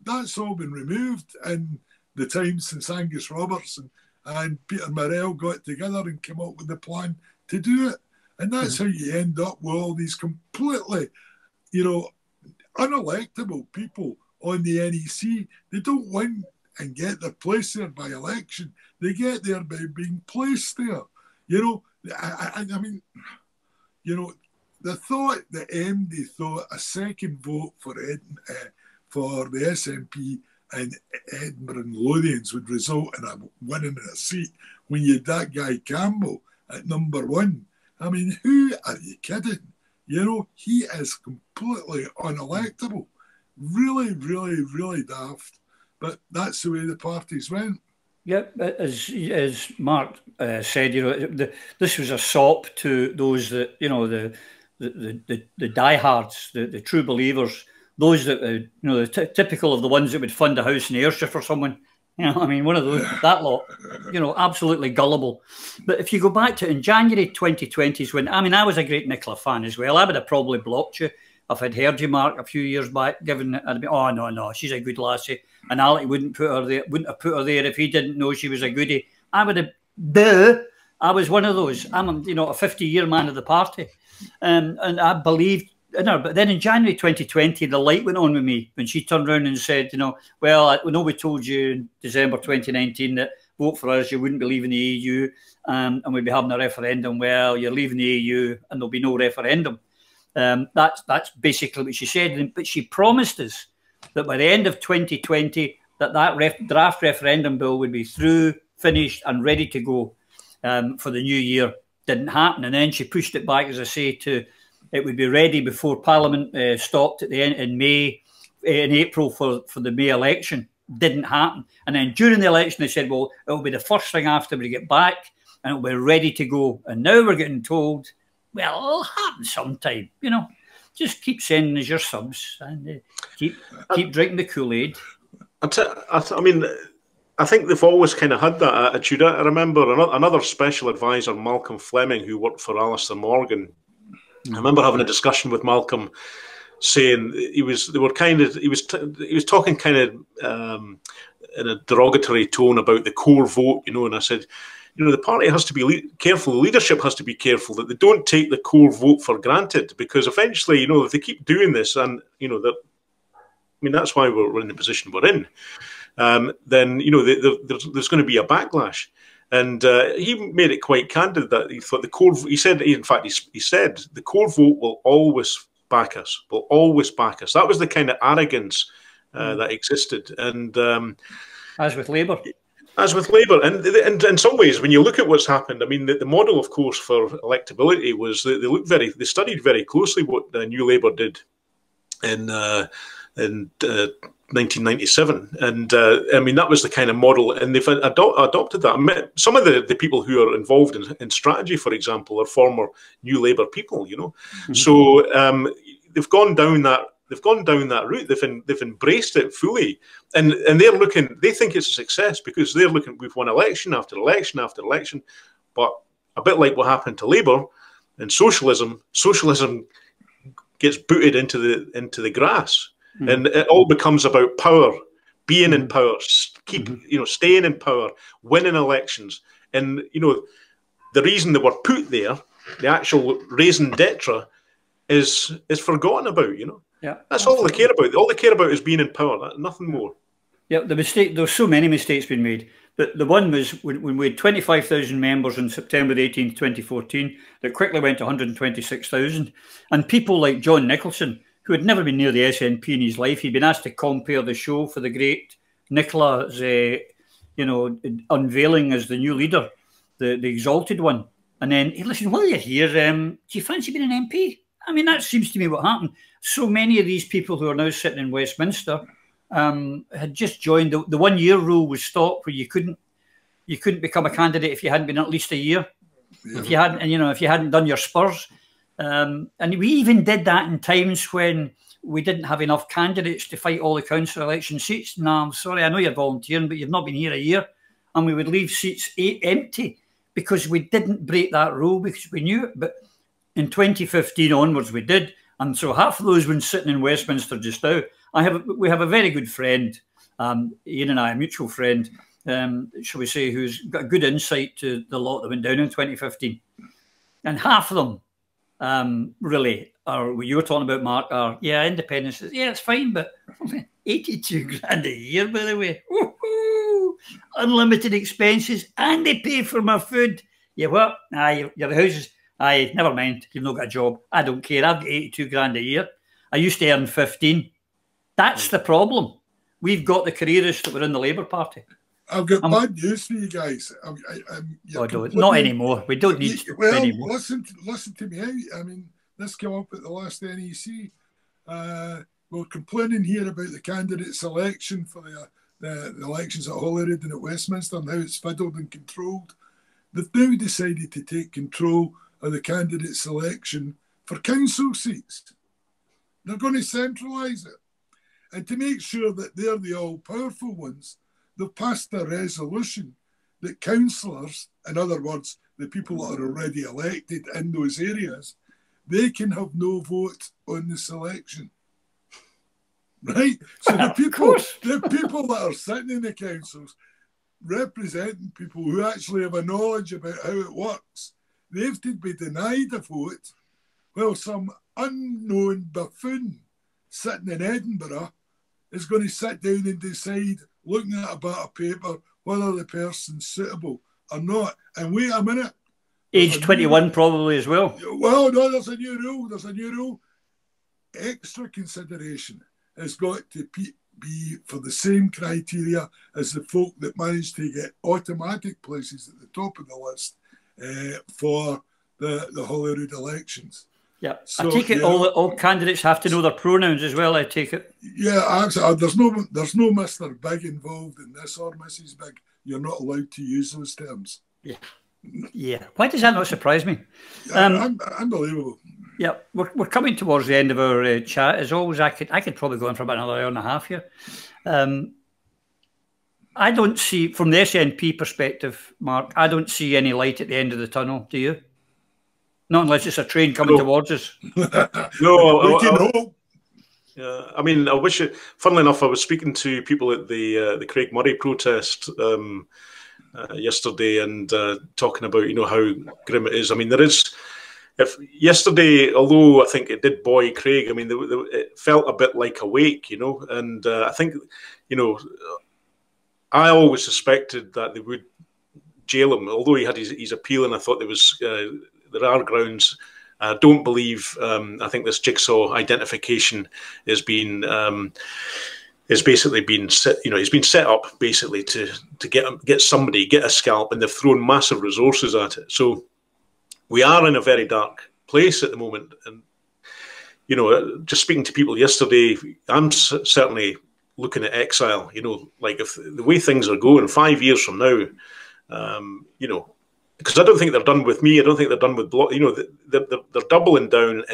that's all been removed in the time since Angus Robertson and Peter Morrell got together and came up with the plan to do it. And that's how you end up with all these completely, unelectable people on the NEC. They don't win and get their place there by election. They get there by being placed there. I mean, the thought, the MD thought a second vote for the SNP in Edinburgh and Lothians would result in a winning in a seat when you had that guy Campbell at number 1. I mean, who are you kidding? He is completely unelectable. Really, really, really daft. But that's the way the parties went. Yeah, as Mark said, this was a sop to those that, the diehards, the true believers, those that, typical of the ones that would fund a house in Ayrshire for someone. I mean, one of those, that lot, absolutely gullible. But if you go back to in January 2020 is when, I was a great Nicola fan as well. I would have probably blocked you if I'd heard you, Mark, a few years back, given I'd be, oh, no, she's a good lassie. And Alec wouldn't have put her there if he didn't know she was a goodie. I would have, I was one of those. I'm, a 50-year man of the party. And I believed in her. But then in January 2020, the light went on with me when she turned around and said, well, we told you in December 2019 that vote for us, you wouldn't be leaving the EU and we'd be having a referendum. Well, you're leaving the EU and there'll be no referendum. That's basically what she said. But she promised us that by the end of 2020, that draft referendum bill would be through, finished, and ready to go for the new year. Didn't happen, and then she pushed it back, as I say, to it would be ready before Parliament stopped at the end in April for the May election. Didn't happen, and then during the election they said, well, it'll be the first thing after we get back, and it'll be ready to go. And now we're getting told, well, it'll happen sometime. You know, just keep sending us your subs and keep drinking the Kool-Aid. I mean, I think they've always kind of had that attitude. I remember another special advisor, Malcolm Fleming, who worked for Alistair Morgan. I remember having a discussion with Malcolm, saying he was talking kind of in a derogatory tone about the core vote, you know. And I said, you know, the party has to be careful, the leadership has to be careful that they don't take the core vote for granted, because eventually, you know, if they keep doing this, and you know that, I mean, that's why we're in the position we're in. Then, you know, there's going to be a backlash. And he made it quite candid that he thought the core, he said the core vote will always back us, will always back us. That was the kind of arrogance that existed. And as with Labour. As with Labour. And in some ways, when you look at what's happened, I mean, the model, of course, for electability was they studied very closely what New Labour did in 1997, and I mean, that was the kind of model, and they've adopted that. Some of the people who are involved in strategy, for example, are former New Labour people, you know. Mm-hmm. So they've gone down that route. They've embraced it fully, and they think it's a success because they're looking. We've won election after election after election, but a bit like what happened to Labour and socialism gets booted into the grass. Mm-hmm. And it all becomes about power, being in power, staying in power, winning elections. And, you know, the reason they were put there, the actual raison d'etre, is forgotten about, you know. Yeah. That's all they care about. All they care about is being in power, nothing more. Yeah, there's so many mistakes being made. But the one was when we had 25,000 members on September 18th, 2014, that quickly went to 126,000. And people like John Nicholson, who had never been near the SNP in his life, he'd been asked to compare the show for the great Nicola's, unveiling as the new leader, the exalted one. And then, hey, listen, while you're here, do you fancy being an MP? I mean, that seems to me what happened. So many of these people who are now sitting in Westminster had just joined. The 1 year rule was stopped, where you couldn't become a candidate if you hadn't been at least a year. Yeah. If you hadn't done your spurs. And we even did that in times when we didn't have enough candidates to fight all the council election seats. No, I'm sorry, I know you're volunteering, but you've not been here a year. And we would leave seats empty because we didn't break that rule, because we knew it. But in 2015 onwards, we did. And so half of those ones sitting in Westminster just now, we have a very good friend, Iain and I, a mutual friend, shall we say, who's got a good insight to the lot that went down in 2015. And half of them, really, are what you were talking about, Mark, are, independence. Yeah, it's fine, but 82 grand a year, by the way. Woo-hoo! Unlimited expenses, and they pay for my food. Yeah, what? Your houses. Never mind. You've not got a job. I don't care. I've got 82 grand a year. I used to earn 15. That's the problem. We've got the careerists that were in the Labour Party. I've got bad news for you guys. Not anymore. We don't need anymore. Listen to me out. I mean, this came up at the last NEC. We're complaining here about the candidate selection for the elections at Holyrood and at Westminster, and how it's fiddled and controlled. They've now decided to take control of the candidate selection for council seats. They're going to centralise it. And to make sure that they're the all-powerful ones, they've passed a resolution that councillors, in other words, the people that are already elected in those areas, they can have no vote on the selection. Right? So the people that are sitting in the councils, representing people who actually have a knowledge about how it works, they have to be denied a vote, while some unknown buffoon sitting in Edinburgh is going to sit down and decide, looking at a bit of paper, whether the person's suitable or not. And wait a minute, Age 21 probably as well. Well, no, there's a new rule. There's a new rule. Extra consideration has got to be for the same criteria as the folk that managed to get automatic places at the top of the list for the Holyrood elections. Yeah, so, I take it all candidates have to know their pronouns as well. I take it. Yeah, absolutely. There's no Mr. Big involved in this or Mrs. Big. You're not allowed to use those terms. Yeah, yeah. Why does that not surprise me? Unbelievable. Yeah, we're coming towards the end of our chat. As always, I could probably go on for about another hour and a half here. I don't see, from the SNP perspective, Mark, I don't see any light at the end of the tunnel. Do you? Not unless it's a train coming towards us. No, we can hope. Yeah, I mean, I wish it. Funnily enough, I was speaking to people at the Craig Murray protest yesterday, and talking about how grim it is. I mean, there is. If yesterday, although I think it did buoy Craig, I mean, it felt a bit like a wake, and I think, I always suspected that they would jail him, although he had his appeal, and I thought there are grounds. I don't believe. I think this jigsaw identification is basically been set. He's been set up basically to get somebody, get a scalp, and they've thrown massive resources at it. So we are in a very dark place at the moment, and just speaking to people yesterday, I'm certainly looking at exile. Like if the way things are going, 5 years from now, because I don't think they're done with me. I don't think they're done with Block. They're doubling down,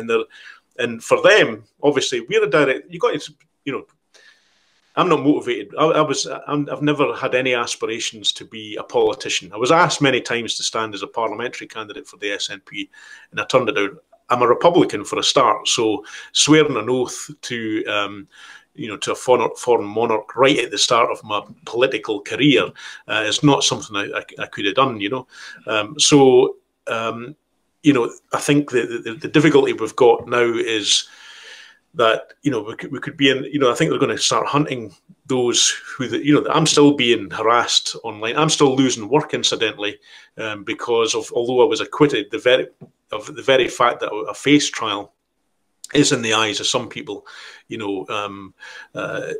and for them, obviously, we're a direct. You got to, I'm not motivated. I've never had any aspirations to be a politician. I was asked many times to stand as a parliamentary candidate for the SNP, and I turned it down. I'm a Republican for a start, so swearing an oath to to a foreign monarch right at the start of my political career is not something I could have done, I think the difficulty we've got now is that, we could be in, I think they're going to start hunting those who, I'm still being harassed online. I'm still losing work, incidentally, because of, although I was acquitted, the very fact that a face trial is in the eyes of some people,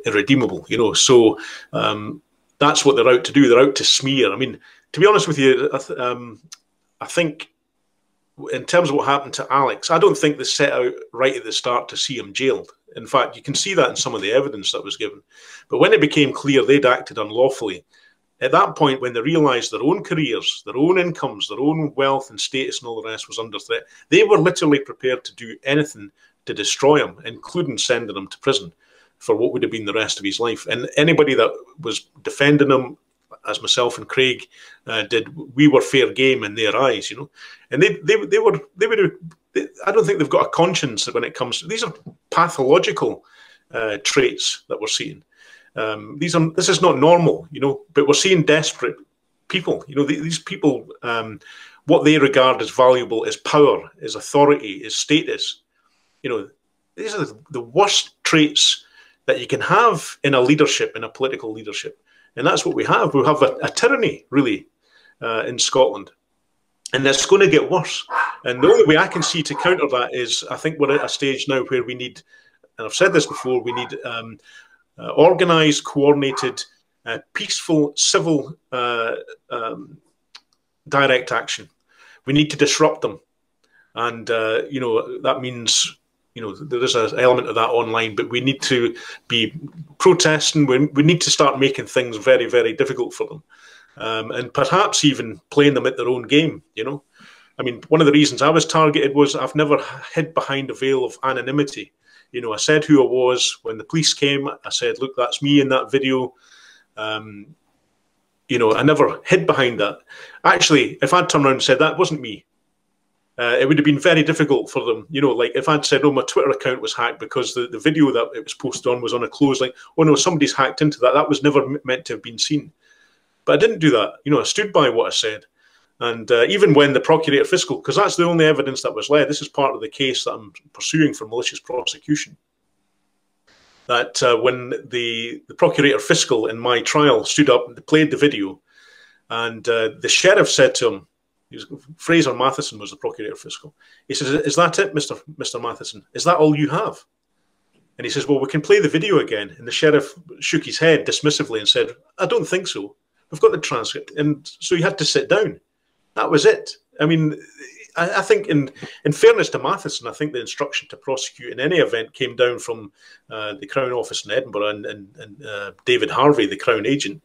irredeemable, So that's what they're out to do. They're out to smear. I mean, to be honest with you, I think in terms of what happened to Alex, I don't think they set out right at the start to see him jailed. In fact, you can see that in some of the evidence that was given. But when it became clear they'd acted unlawfully, at that point, when they realised their own careers, their own incomes, their own wealth and status and all the rest was under threat, they were literally prepared to do anything to destroy him, including sending him to prison for what would have been the rest of his life. And anybody that was defending him, as myself and Craig did, we were fair game in their eyes, And they were. I don't think they've got a conscience when it comes to these are pathological traits that we're seeing. This is not normal, But we're seeing desperate people. These people, what they regard as valuable is power, is authority, is status. These are the worst traits that you can have in a leadership, in a political leadership. And that's what we have. We have a tyranny, really, in Scotland. And it's going to get worse. And the only way I can see to counter that is, I think we're at a stage now where we need, and I've said this before, we need organised, coordinated, peaceful, civil direct action. We need to disrupt them. And, that means... there is an element of that online, but we need to be protesting. We need to start making things very, very difficult for them, and perhaps even playing them at their own game. I mean, one of the reasons I was targeted was I've never hid behind a veil of anonymity. I said who I was when the police came. I said, "Look, that's me in that video." I never hid behind that. Actually, if I'd turned around and said that wasn't me, it would have been very difficult for them. Like if I'd said, oh, my Twitter account was hacked because the video that it was posted on was on a close link. Oh, no, somebody's hacked into that. That was never meant to have been seen. But I didn't do that. I stood by what I said. And even when the Procurator Fiscal, because that's the only evidence that was led, this is part of the case that I'm pursuing for malicious prosecution, that when the Procurator Fiscal in my trial stood up and played the video, and the sheriff said to him, Fraser Matheson was the Procurator Fiscal. He says, "Is that it, Mr. Matheson? Is that all you have?" And he says, "Well, we can play the video again." And the sheriff shook his head dismissively and said, "I don't think so. We've got the transcript." And so he had to sit down. That was it. I mean, I think in fairness to Matheson, I think the instruction to prosecute in any event came down from the Crown Office in Edinburgh and David Harvey, the Crown agent.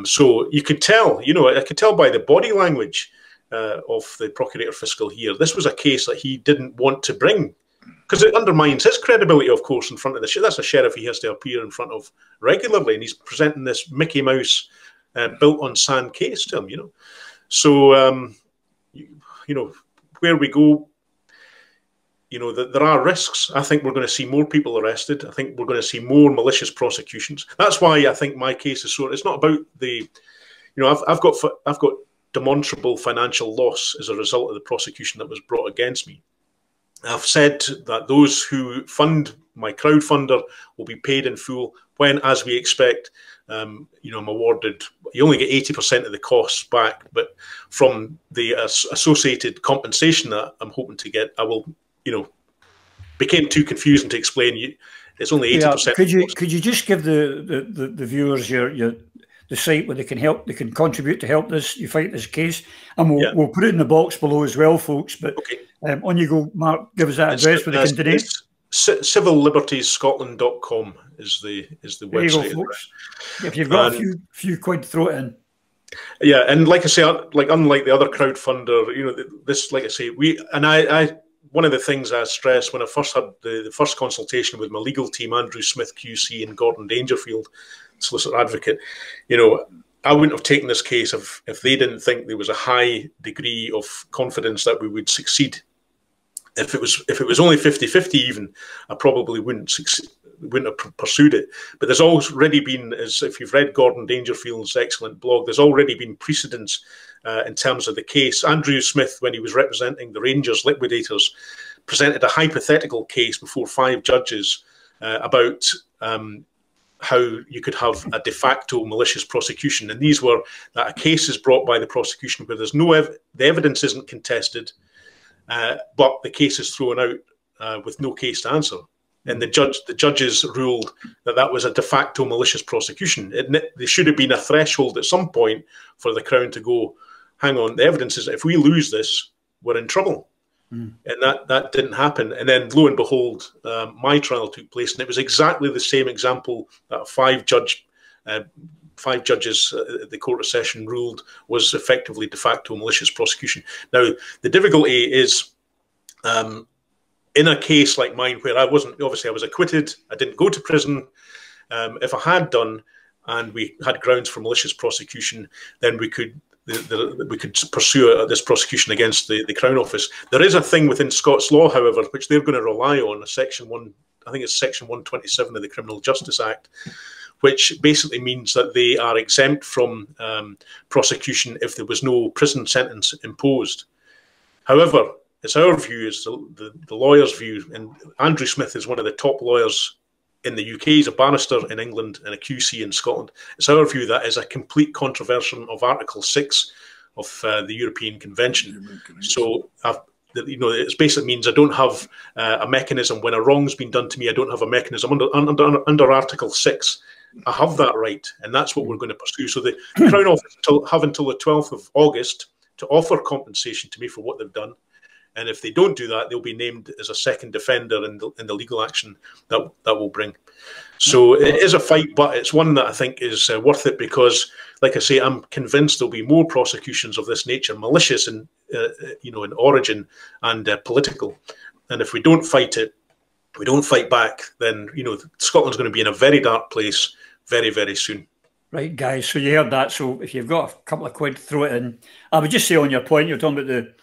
So you could tell, I could tell by the body language of the Procurator Fiscal here, this was a case that he didn't want to bring, because it undermines his credibility, of course, in front of the sheriff. That's a sheriff he has to appear in front of regularly, and he's presenting this Mickey Mouse built on sand case to him, So, where we go, there are risks. I think we're going to see more people arrested. I think we're going to see more malicious prosecutions. That's why I think my case is so. It's not about I've got demonstrable financial loss as a result of the prosecution that was brought against me. I've said that those who fund my crowdfunder will be paid in full when, as we expect, I'm awarded. You only get 80% of the costs back, but from the associated compensation that I'm hoping to get, I will, became too confusing to explain. It's only 80%. Could you just give the viewers the site where they can contribute to help you fight this case, and we'll put it in the box below as well, folks. But okay. On you go, Mark. Give us that address where they can donate. CivilLibertiesScotland.com is the website. There you go, folks. If you've got a few quid, throw it in. Yeah, and like I say, unlike the other crowdfunder, this, like I say, one of the things I stressed when I first had the first consultation with my legal team, Andrew Smith QC and Gordon Dangerfield, solicitor advocate, I wouldn't have taken this case if they didn't think there was a high degree of confidence that we would succeed. If it was only 50-50 even, I probably wouldn't have pursued it. But there's already been, as if you've read Gordon Dangerfield's excellent blog, there's already been precedents in terms of the case. Andrew Smith, when he was representing the Rangers liquidators, presented a hypothetical case before 5 judges about how you could have a de facto malicious prosecution. And these were that a case is brought by the prosecution where there's the evidence isn't contested, but the case is thrown out with no case to answer. And the judges ruled that was a de facto malicious prosecution. There should have been a threshold at some point for the Crown to go, hang on, the evidence is if we lose this, we're in trouble. And that didn't happen. And then, lo and behold, my trial took place, and it was exactly the same example that 5 judges at the Court of Session ruled was effectively de facto malicious prosecution. Now, the difficulty is in a case like mine, where I was acquitted, I didn't go to prison. If I had done, and we had grounds for malicious prosecution, then we could pursue this prosecution against the Crown Office. There is a thing within Scots law, however, which they're going to rely on, Section 127 of the Criminal Justice Act, which basically means that they are exempt from prosecution if there was no prison sentence imposed. However, it's our view, it's the lawyer's view, and Andrew Smith is one of the top lawyers in the UK. He's a barrister in England and a QC in Scotland. It's our view that is a complete contravention of Article 6 of the European Convention. So, it basically means I don't have a mechanism when a wrong's been done to me. I don't have a mechanism under Article 6. I have that right, and that's what we're going to pursue. So the Crown Office have until the 12th of August to offer compensation to me for what they've done. And if they don't do that, they'll be named as a second defender in the legal action that will bring. So it is a fight, but it's one that I think is worth it because, like I say, I'm convinced there'll be more prosecutions of this nature, malicious in origin and political. And if we don't fight it, we don't fight back, then Scotland's going to be in a very dark place very, very soon. Right, guys. So you heard that. So if you've got a couple of quid, throw it in. I would just say on your point, you're talking about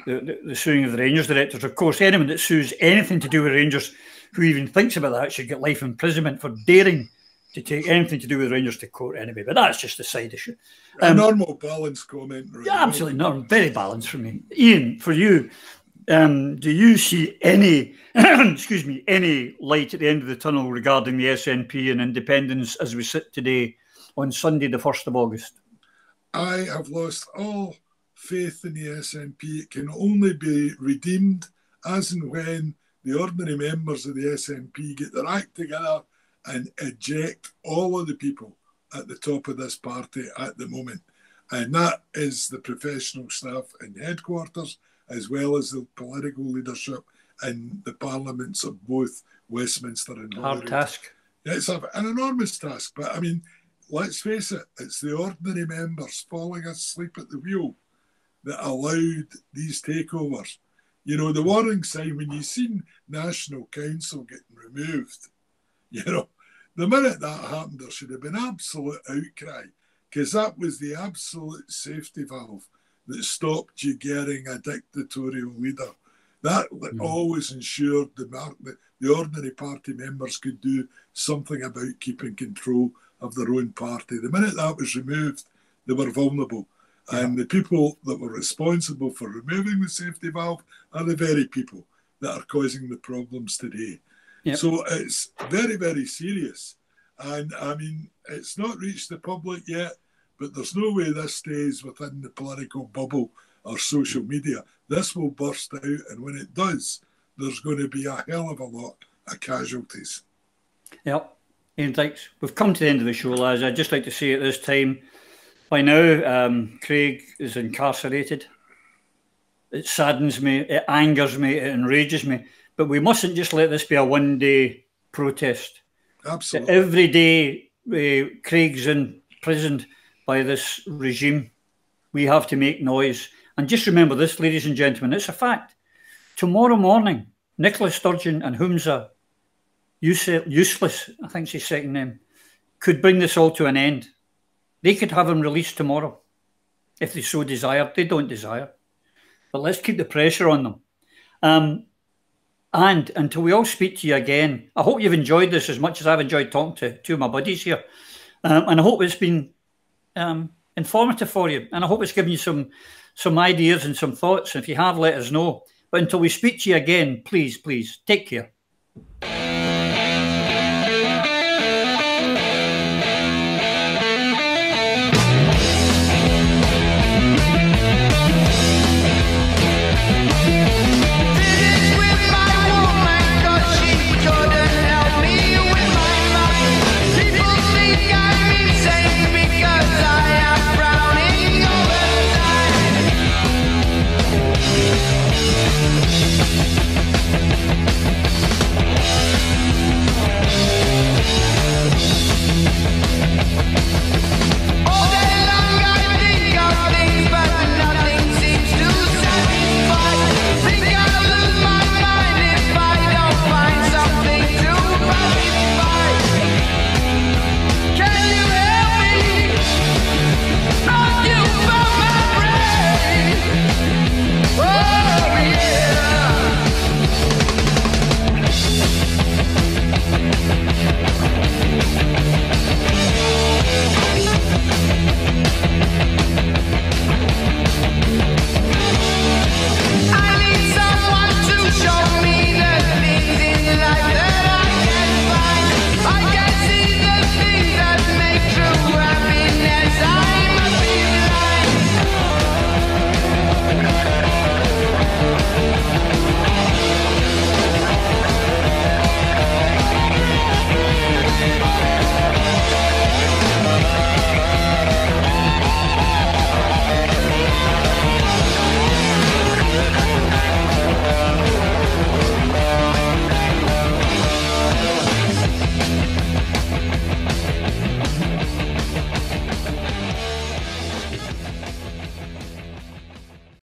the suing of the Rangers directors. Of course, anyone that sues anything to do with Rangers, who even thinks about that, should get life imprisonment for daring to take anything to do with Rangers to court anyway. But that's just a side issue. A normal balanced comment. Really. Yeah, absolutely normal. Very balanced for me. Iain, for you, do you see any, any light at the end of the tunnel regarding the SNP and independence as we sit today on Sunday, the 1st of August? I have lost all faith in the SNP. It can only be redeemed as and when the ordinary members of the SNP get their act together and eject all of the people at the top of this party at the moment. And that is the professional staff in headquarters, as well as the political leadership in the parliaments of both Westminster and Holyrood. Hard task. It's an enormous task, but I mean, let's face it, it's the ordinary members falling asleep at the wheel that allowed these takeovers. You know, the warning sign when you've seen National Council getting removed, you know, the minute that happened, there should have been absolute outcry, because that was the absolute safety valve that stopped you getting a dictatorial leader. That always ensured the ordinary party members could do something about keeping control of their own party. The minute that was removed, they were vulnerable. Yeah. And the people that were responsible for removing the safety valve are the very people that are causing the problems today. Yep. So it's very, very serious. And I mean, it's not reached the public yet, but there's no way this stays within the political bubble or social media. This will burst out, and when it does, there's going to be a hell of a lot of casualties. Yep. Iain, thanks. We've come to the end of the show, lads. I'd just like to say at this time, by now, Craig is incarcerated. It saddens me, it angers me, it enrages me. But we mustn't just let this be a one-day protest. Absolutely. Every day Craig's imprisoned by this regime, we have to make noise. And just remember this, ladies and gentlemen, it's a fact. Tomorrow morning, Nicola Sturgeon and Humza, useless, I think's his second name, could bring this all to an end. They could have him released tomorrow if they so desire. They don't desire. But let's keep the pressure on them. And until we all speak to you again, I hope you've enjoyed this as much as I've enjoyed talking to two of my buddies here. And I hope it's been informative for you. And I hope it's given you some ideas and some thoughts. And if you have, let us know. But until we speak to you again, please, take care.